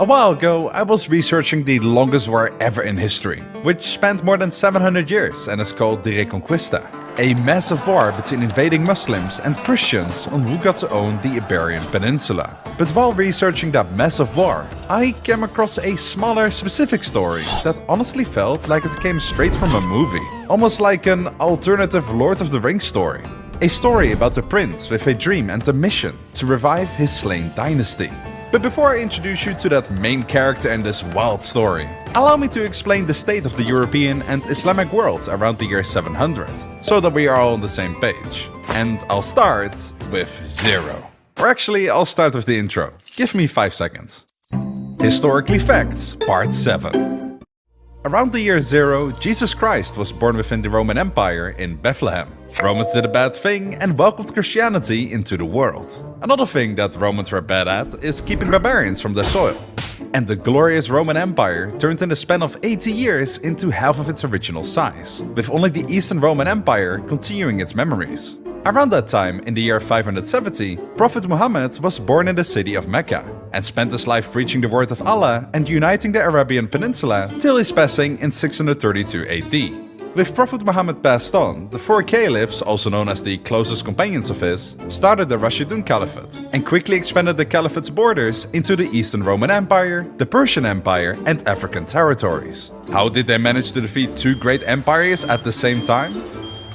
A while ago, I was researching the longest war ever in history, which spanned more than 700 years and is called the Reconquista. A massive war between invading Muslims and Christians on who got to own the Iberian Peninsula. But while researching that massive war, I came across a smaller specific story that honestly felt like it came straight from a movie. Almost like an alternative Lord of the Rings story. A story about a prince with a dream and a mission to revive his slain dynasty. But before I introduce you to that main character in this wild story, allow me to explain the state of the European and Islamic world around the year 700, so that we are all on the same page. And I'll start with 0. Or actually, I'll start with the intro. Give me 5 seconds. Historically Facts, Part 7. Around the year 0, Jesus Christ was born within the Roman Empire in Bethlehem. Romans did a bad thing and welcomed Christianity into the world. Another thing that Romans were bad at is keeping barbarians from their soil. And the glorious Roman Empire turned in the span of 80 years into half of its original size, with only the Eastern Roman Empire continuing its memories. Around that time, in the year 570, Prophet Muhammad was born in the city of Mecca and spent his life preaching the word of Allah and uniting the Arabian Peninsula till his passing in 632 AD. With Prophet Muhammad passed on, the 4 caliphs, also known as the closest companions of his, started the Rashidun Caliphate and quickly expanded the caliphate's borders into the Eastern Roman Empire, the Persian Empire and African territories. How did they manage to defeat 2 great empires at the same time?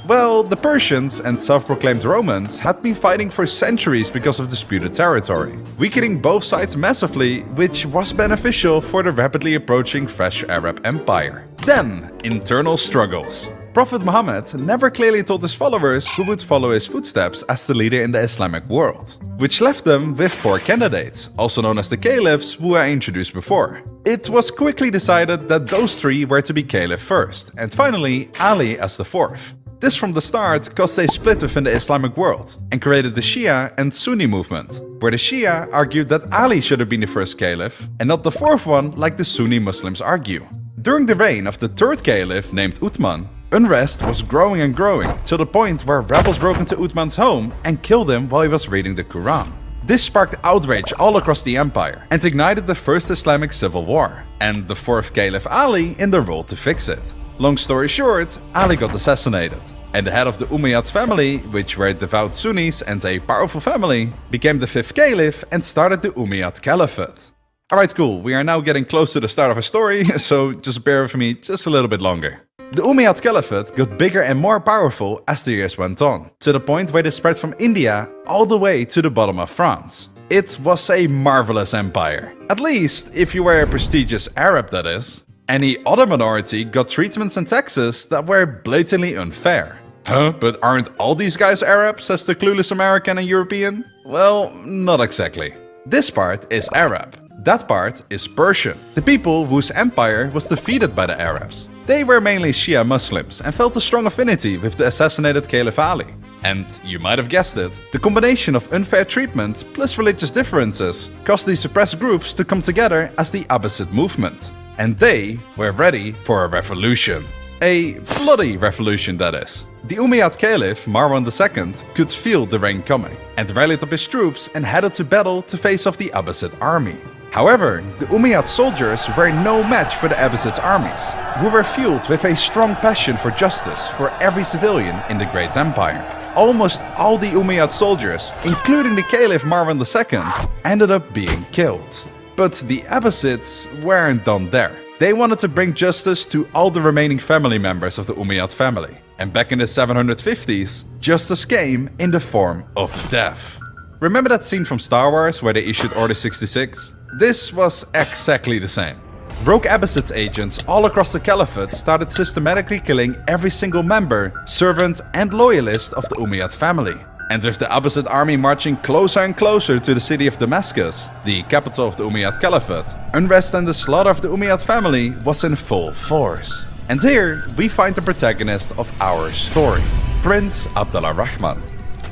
Well, the Persians and self-proclaimed Romans had been fighting for centuries because of disputed territory, weakening both sides massively, which was beneficial for the rapidly approaching fresh Arab Empire. Then, internal struggles. Prophet Muhammad never clearly told his followers who would follow his footsteps as the leader in the Islamic world, which left them with 4 candidates, also known as the caliphs, who I introduced before. It was quickly decided that those 3 were to be caliph first, and finally Ali as the 4th. This from the start caused a split within the Islamic world and created the Shia and Sunni movement, where the Shia argued that Ali should have been the first caliph and not the 4th one like the Sunni Muslims argue. During the reign of the 3rd caliph named Uthman, unrest was growing and growing to the point where rebels broke into Uthman's home and killed him while he was reading the Quran. This sparked outrage all across the empire and ignited the first Islamic civil war, and the 4th caliph Ali in the role to fix it. Long story short, Ali got assassinated, and the head of the Umayyad family, which were devout Sunnis and a powerful family, became the 5th caliph and started the Umayyad Caliphate. Alright, cool, we are now getting close to the start of our story, so just bear with me just a little bit longer. The Umayyad Caliphate got bigger and more powerful as the years went on, to the point where they spread from India all the way to the bottom of France. It was a marvelous empire, at least if you were a prestigious Arab, that is. Any other minority got treatments and taxes that were blatantly unfair. Huh? But aren't all these guys Arab, says the clueless American and European? Well, not exactly. This part is Arab. That part is Persian, the people whose empire was defeated by the Arabs. They were mainly Shia Muslims and felt a strong affinity with the assassinated Caliph Ali. And, you might have guessed it, the combination of unfair treatment plus religious differences caused these suppressed groups to come together as the Abbasid movement. And they were ready for a revolution. A bloody revolution, that is. The Umayyad Caliph, Marwan II, could feel the rain coming, and rallied up his troops and headed to battle to face off the Abbasid army. However, the Umayyad soldiers were no match for the Abbasid armies, who were fueled with a strong passion for justice for every civilian in the great empire. Almost all the Umayyad soldiers, including the Caliph Marwan II, ended up being killed. But the Abbasids weren't done there. They wanted to bring justice to all the remaining family members of the Umayyad family. And back in the 750s, justice came in the form of death. Remember that scene from Star Wars where they issued Order 66? This was exactly the same. Rogue Abbasid agents all across the Caliphate started systematically killing every single member, servant and loyalist of the Umayyad family. And with the Abbasid army marching closer and closer to the city of Damascus, the capital of the Umayyad Caliphate, unrest and the slaughter of the Umayyad family was in full force. And here we find the protagonist of our story, Prince Abdullah Rahman.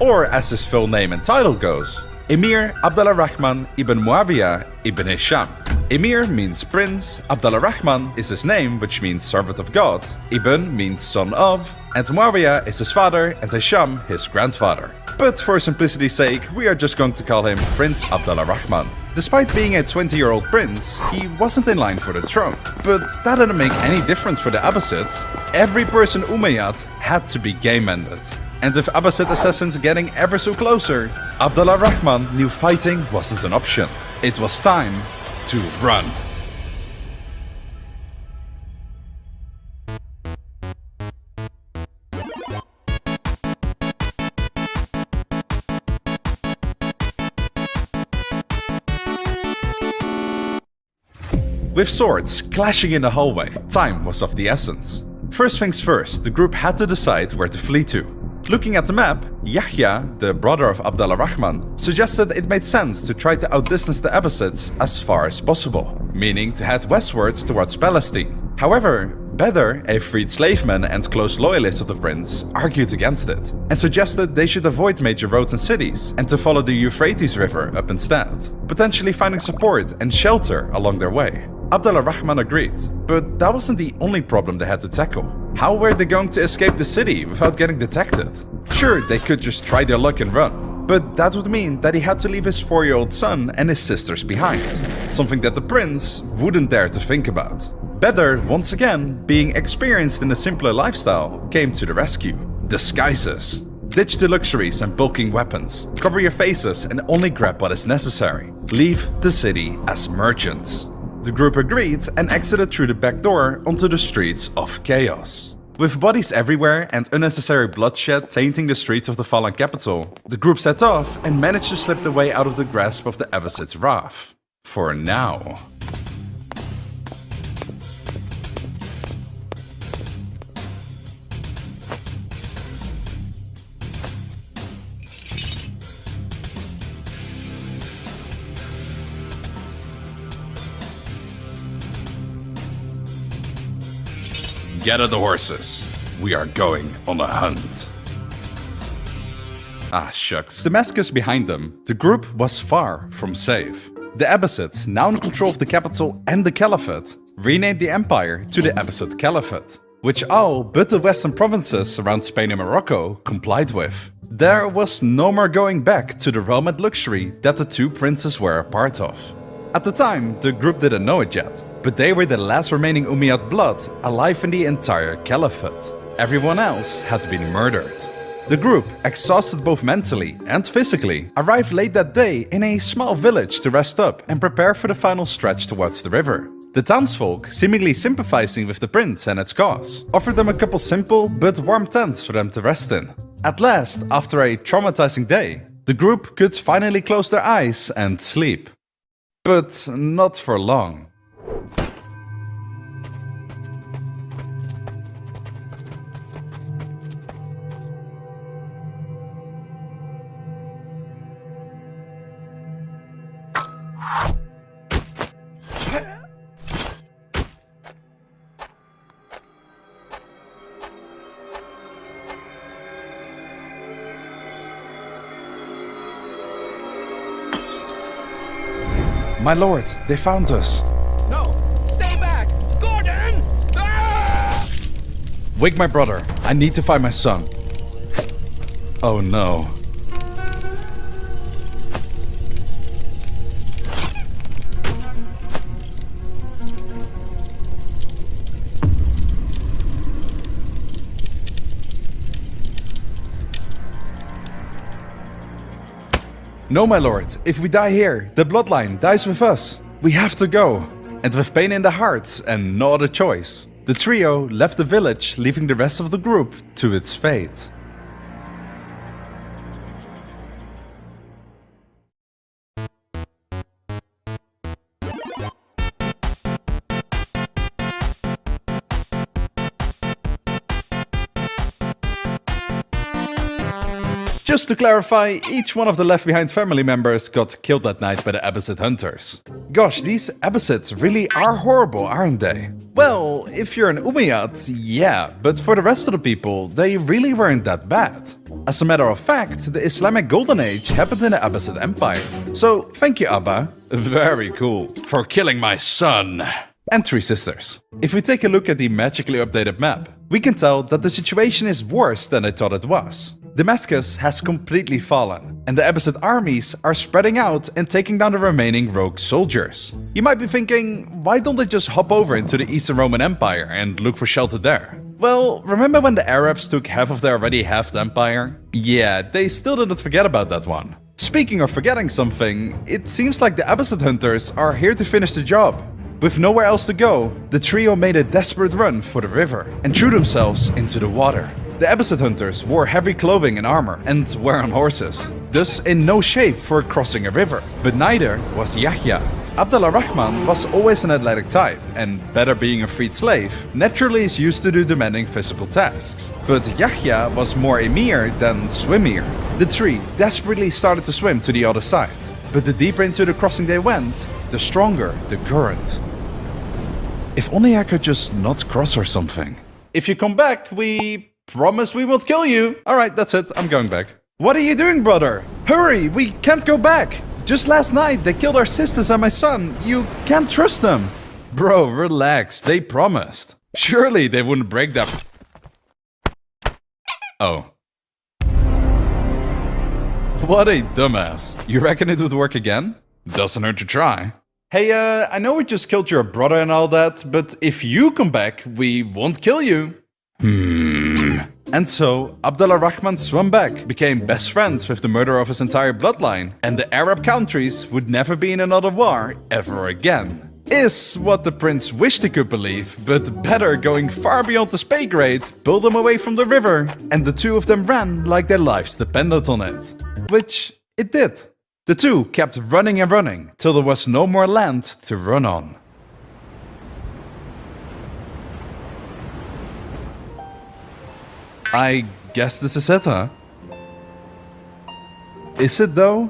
Or as his full name and title goes, Emir Abdullah Rahman ibn Muawiyah ibn Hisham. Emir means prince, Abdullah Rahman is his name, which means servant of God, Ibn means son of, and Muawiyah is his father and Hisham his grandfather. But for simplicity's sake, we are just going to call him Prince Abdullah Rahman. Despite being a 20-year-old prince, he wasn't in line for the throne. But that didn't make any difference for the Abbasids. Every person Umayyad had to be game-ended. And with Abbasid assassins getting ever so closer, Abdullah Rahman knew fighting wasn't an option. It was time to run. With swords clashing in the hallway, time was of the essence. First things first, the group had to decide where to flee to. Looking at the map, Yahya, the brother of Abdullah Rahman, suggested it made sense to try to outdistance the Abbasids as far as possible, meaning to head westwards towards Palestine. However, Badr, a freed slaveman and close loyalist of the prince, argued against it, and suggested they should avoid major roads and cities and to follow the Euphrates River up instead, potentially finding support and shelter along their way. Abdullah Rahman agreed, but that wasn't the only problem they had to tackle. How were they going to escape the city without getting detected? Sure, they could just try their luck and run, but that would mean that he had to leave his 4-year-old son and his sisters behind, something that the prince wouldn't dare to think about. Badr, once again, being experienced in a simpler lifestyle, came to the rescue. Disguises. Ditch the luxuries and bulking weapons, cover your faces and only grab what is necessary. Leave the city as merchants. The group agreed and exited through the back door onto the streets of chaos. With bodies everywhere and unnecessary bloodshed tainting the streets of the fallen capital, the group set off and managed to slip their way out of the grasp of the Abbasids' wrath. For now. Gather the horses. We are going on a hunt. Ah, shucks. Damascus behind them, the group was far from safe. The Abbasids, now in control of the capital and the Caliphate, renamed the empire to the Abbasid Caliphate, which all but the western provinces around Spain and Morocco complied with. There was no more going back to the realm and luxury that the two princes were a part of. At the time, the group didn't know it yet, but they were the last remaining Umayyad blood alive in the entire Caliphate. Everyone else had been murdered. The group, exhausted both mentally and physically, arrived late that day in a small village to rest up and prepare for the final stretch towards the river. The townsfolk, seemingly sympathizing with the prince and its cause, offered them a couple simple but warm tents for them to rest in. At last, after a traumatizing day, the group could finally close their eyes and sleep. But not for long. My lord, they found us. No! Stay back! Gordon! Ah! Wake my brother. I need to find my son. Oh no. No, my lord, if we die here, the bloodline dies with us. We have to go. And with pain in their hearts and no other choice, the trio left the village, leaving the rest of the group to its fate. Just to clarify, each one of the left behind family members got killed that night by the Abbasid hunters. Gosh, these Abbasids really are horrible, aren't they? Well, if you're an Umayyad, yeah, but for the rest of the people, they really weren't that bad. As a matter of fact, the Islamic Golden Age happened in the Abbasid Empire. So, thank you Abba, very cool, for killing my son. And 3 sisters. If we take a look at the magically updated map, we can tell that the situation is worse than I thought it was. Damascus has completely fallen, and the Abbasid armies are spreading out and taking down the remaining rogue soldiers. You might be thinking, why don't they just hop over into the Eastern Roman Empire and look for shelter there? Well, remember when the Arabs took half of their already halved empire? Yeah, they still didn't forget about that one. Speaking of forgetting something, it seems like the Abbasid hunters are here to finish the job. With nowhere else to go, the trio made a desperate run for the river and threw themselves into the water. The Abbasid hunters wore heavy clothing and armor and were on horses, thus in no shape for crossing a river. But neither was Yahya. Abdullah Rahman was always an athletic type, and better being a freed slave, naturally is used to do demanding physical tasks. But Yahya was more emir than swimmer. The three desperately started to swim to the other side, but the deeper into the crossing they went, the stronger the current. If only I could just not cross or something. If you come back, we promise we won't kill you. Alright, that's it, I'm going back. What are you doing, brother? Hurry, we can't go back. Just last night, they killed our sisters and my son. You can't trust them. Bro, relax. They promised. Surely they wouldn't break that. Oh. What a dumbass. You reckon it would work again? Doesn't hurt to try. Hey, I know we just killed your brother and all that, but if you come back, we won't kill you. And so, Abdullah Rahman swam back, became best friends with the murderer of his entire bloodline, and the Arab countries would never be in another war ever again. Is what the prince wished he could believe, but better going far beyond his pay grade, pulled them away from the river, and the two of them ran like their lives depended on it. Which it did. The two kept running and running, till there was no more land to run on. I guess this is it, huh? Is it though?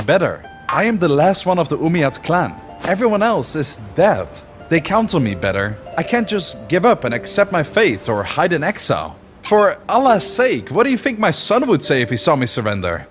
Better. I am the last one of the Umayyad clan. Everyone else is dead. They count on me better. I can't just give up and accept my fate or hide in exile. For Allah's sake, what do you think my son would say if he saw me surrender?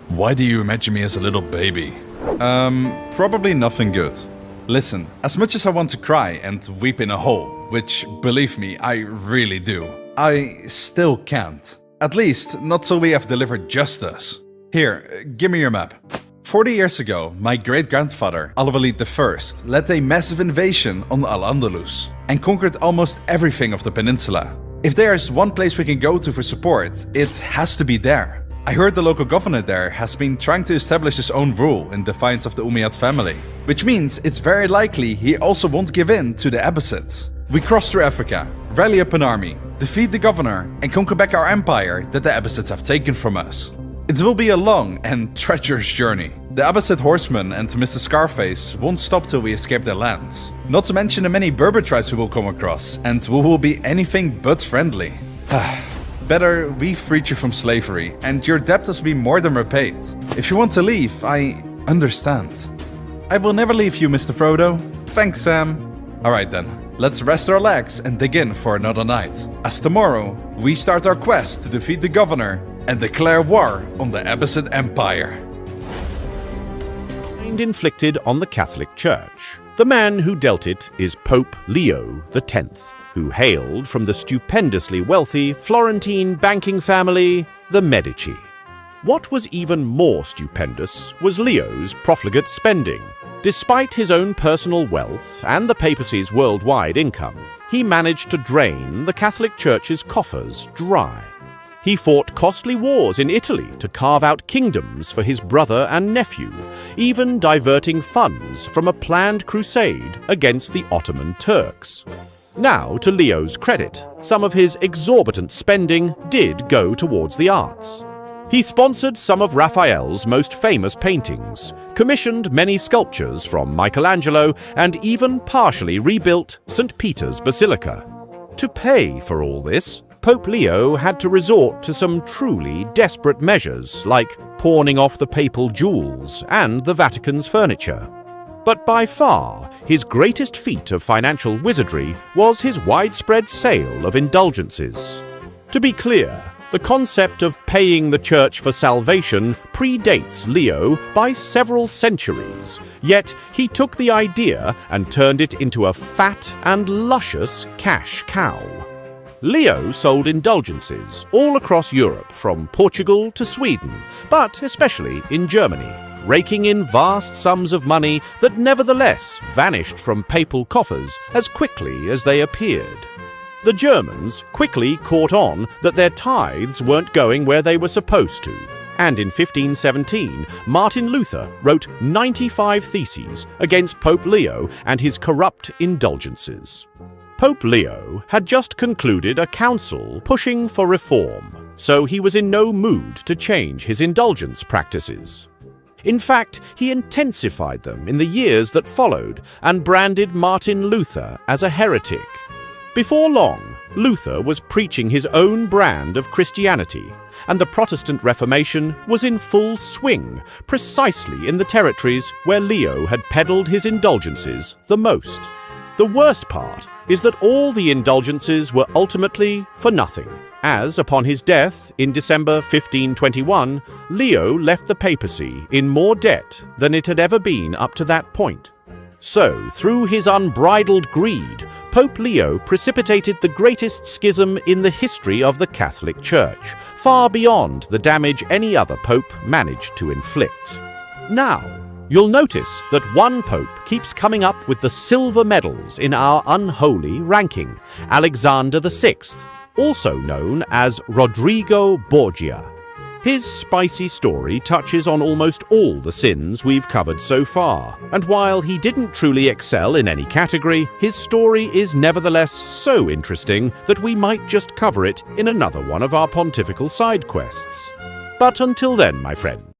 Why do you imagine me as a little baby? Probably nothing good. Listen, as much as I want to cry and weep in a hole, which, believe me, I really do, I still can't. At least, not till we have delivered justice. Here, give me your map. 40 years ago, my great-grandfather, Al-Walid I, led a massive invasion on Al-Andalus and conquered almost everything of the peninsula. If there's one place we can go to for support, it has to be there. I heard the local governor there has been trying to establish his own rule in defiance of the Umayyad family, which means it's very likely he also won't give in to the Abbasids. We cross through Africa, rally up an army, defeat the governor, and conquer back our empire that the Abbasids have taken from us. It will be a long and treacherous journey. The Abbasid horsemen and Mr. Scarface won't stop till we escape their lands. Not to mention the many Berber tribes we will come across, and we will be anything but friendly. Better we freed you from slavery, and your debtors will be more than repaid. If you want to leave, I understand. I will never leave you, Mr. Frodo. Thanks, Sam. Alright then, let's rest our legs and dig in for another night. As tomorrow, we start our quest to defeat the governor and declare war on the Abbasid Empire. Inflicted on the Catholic Church. The man who dealt it is Pope Leo X, who hailed from the stupendously wealthy Florentine banking family, the Medici. What was even more stupendous was Leo's profligate spending. Despite his own personal wealth and the papacy's worldwide income, he managed to drain the Catholic Church's coffers dry. He fought costly wars in Italy to carve out kingdoms for his brother and nephew, even diverting funds from a planned crusade against the Ottoman Turks. Now, to Leo's credit, some of his exorbitant spending did go towards the arts. He sponsored some of Raphael's most famous paintings, commissioned many sculptures from Michelangelo, and even partially rebuilt St. Peter's Basilica. To pay for all this, Pope Leo had to resort to some truly desperate measures, like pawning off the papal jewels and the Vatican's furniture. But by far, his greatest feat of financial wizardry was his widespread sale of indulgences. To be clear, the concept of paying the church for salvation predates Leo by several centuries, yet he took the idea and turned it into a fat and luscious cash cow. Leo sold indulgences all across Europe, from Portugal to Sweden, but especially in Germany, raking in vast sums of money that nevertheless vanished from papal coffers as quickly as they appeared. The Germans quickly caught on that their tithes weren't going where they were supposed to, and in 1517, Martin Luther wrote 95 theses against Pope Leo and his corrupt indulgences. Pope Leo had just concluded a council pushing for reform, so he was in no mood to change his indulgence practices. In fact, he intensified them in the years that followed and branded Martin Luther as a heretic. Before long, Luther was preaching his own brand of Christianity, and the Protestant Reformation was in full swing, precisely in the territories where Leo had peddled his indulgences the most. The worst part is that all the indulgences were ultimately for nothing, as upon his death in December 1521, Leo left the papacy in more debt than it had ever been up to that point. So, through his unbridled greed, Pope Leo precipitated the greatest schism in the history of the Catholic Church, far beyond the damage any other pope managed to inflict. Now, you'll notice that one pope keeps coming up with the silver medals in our unholy ranking: Alexander VI, also known as Rodrigo Borgia. His spicy story touches on almost all the sins we've covered so far, and while he didn't truly excel in any category, his story is nevertheless so interesting that we might just cover it in another one of our pontifical side quests. But until then, my friends,